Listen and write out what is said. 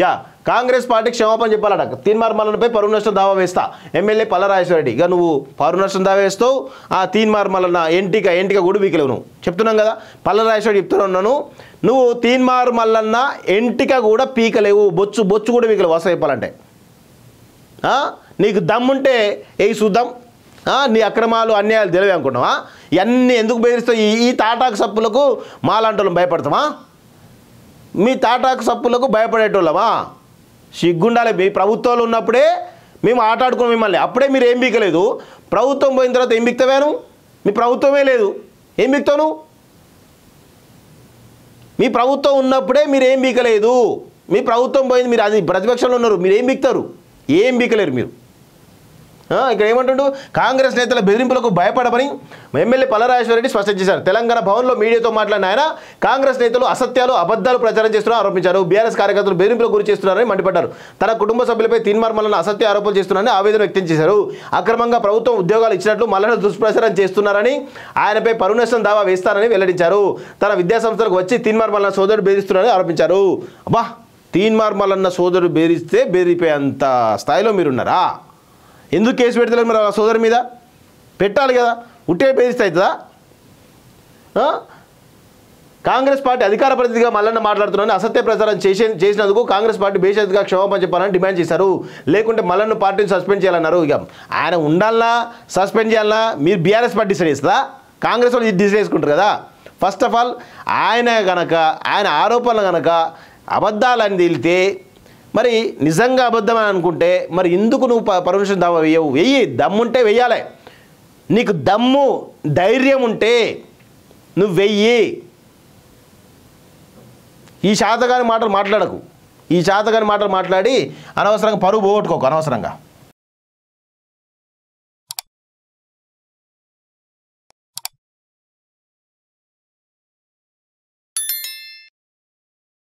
Yeah Congress పార్టీకి క్షమాపణ చెప్పాలట. తీన్మార్ మల్లన్నపై పరువు నష్టం దావా వేస్తా ఎమ్మెల్యే పల్లరాజేశ్వరరెడ్డి. ఇక నువ్వు పరువు నష్టం దావా వేస్తావు, ఆ తీన్మార్ మల్లన్న ఎంటిక కూడా పీకలేవు. నువ్వు చెప్తున్నాం కదా, పల్లరాజేశ్వరరెడ్డి చెప్తున్నాను, నువ్వు తీన్మార్ మల్లన్న ఎంటిక కూడా పీకలేవు, బొచ్చు కూడా పీకలేవు. వస చెప్పాలంటే నీకు దమ్ముంటే ఏ చూద్దాం. నీ అక్రమాలు అన్యాయాలు తెలివే అనుకుంటావా? ఇవన్నీ ఎందుకు బెదిరిస్తావు? ఈ తాటాకు సప్పులకు మాలాంటి భయపడతామా? మీ తాటాకు సప్పులకు భయపడేటోళ్ళమా? సిగ్గుండాలి. మీ ప్రభుత్వాలు ఉన్నప్పుడే మేము ఆటాడుకున్నాం మిమ్మల్ని, అప్పుడే మీరు ఏం బీకలేదు. ప్రభుత్వం పోయిన తర్వాత ఏం బిక్తావాను? మీ ప్రభుత్వమే లేదు, ఏం బిక్తావు నువ్వు? మీ ప్రభుత్వం ఉన్నప్పుడే మీరు ఏం బీకలేదు. మీ ప్రభుత్వం పోయింది, మీరు అది ప్రతిపక్షంలో ఉన్నారు, మీరు ఏం బిక్తారు? ఏం బీకలేరు మీరు. ఇక్కడ ఏమంటుండు, కాంగ్రెస్ నేతల బెదిరింపులకు భయపడమని ఎమ్మెల్యే పల్లరాజేశ్వరరెడ్డి స్పష్టం చేశారు. తెలంగాణ భవన్లో మీడియాతో మాట్లాడిన ఆయన కాంగ్రెస్ నేతలు అసత్యాలు అబద్ధాలు ప్రచారం చేస్తున్నారని ఆరోపించారు. బీఆర్ఎస్ కార్యకర్తలు బెదిరింపులకు గురి చేస్తున్నారని మండిపడ్డారు. తన కుటుంబ సభ్యులపై తీన్మార్ మల్లన్న అసత్య ఆరోపణలు చేస్తున్నారని ఆవేదన వ్యక్తం చేశారు. అక్రమంగా ప్రభుత్వం ఉద్యోగాలు ఇచ్చినట్లు మల్లన్న దుష్ప్రచారం చేస్తున్నారని, ఆయనపై పరువు నష్టం దావా వేస్తారని వెల్లడించారు. తన విద్యాసంస్థలకు వచ్చి తీన్మార్ మల్లన్న సోదరుడు బెదిరిస్తున్నారని ఆరోపించారు. అబ్బా, తీన్మార్ మల్లన్న సోదరుడు బెదిరిస్తే బెదిరిపోయేంత స్థాయిలో మీరున్నారా? ఎందుకు కేసు పెడతలేదు మరి ఆ సోదరు మీద? పెట్టాలి కదా, ఉట్టే బెదిరిస్తే అవుతుందా? కాంగ్రెస్ పార్టీ అధికార ప్రతినిధిగా మల్లన్న మాట్లాడుతున్నారని అసత్య ప్రచారం చేసినందుకు కాంగ్రెస్ పార్టీ బేషరతుగా క్షమాపణ చెప్పాలని డిమాండ్ చేశారు. లేకుంటే మల్లన్న పార్టీని సస్పెండ్ చేయాలన్నారు. ఇక ఆయన ఉండాలన్నా సస్పెండ్ చేయాలన్నా మీరు బీఆర్ఎస్ పార్టీ డిసైడ్ చేస్తుందా? కాంగ్రెస్ వాళ్ళు డిసైడ్ చేసుకుంటారు కదా. ఫస్ట్ ఆఫ్ ఆల్ ఆయన ఆరోపణలు కనుక అబద్ధాలని తేలితే, మరి నిజంగా అబద్ధం అని అనుకుంటే మరి ఎందుకు నువ్వు పర్మిషన్ దావా వేయవు? వెయ్యి, దమ్ముంటే వెయ్యాలి. నీకు దమ్ము ధైర్యం ఉంటే నువ్వు వెయ్యి. ఈ శాతగాని మాటలు మాట్లాడకు. ఈ శాతగాని మాటలు మాట్లాడి అనవసరంగా పరువు పోగొట్టుకోకు అనవసరంగా.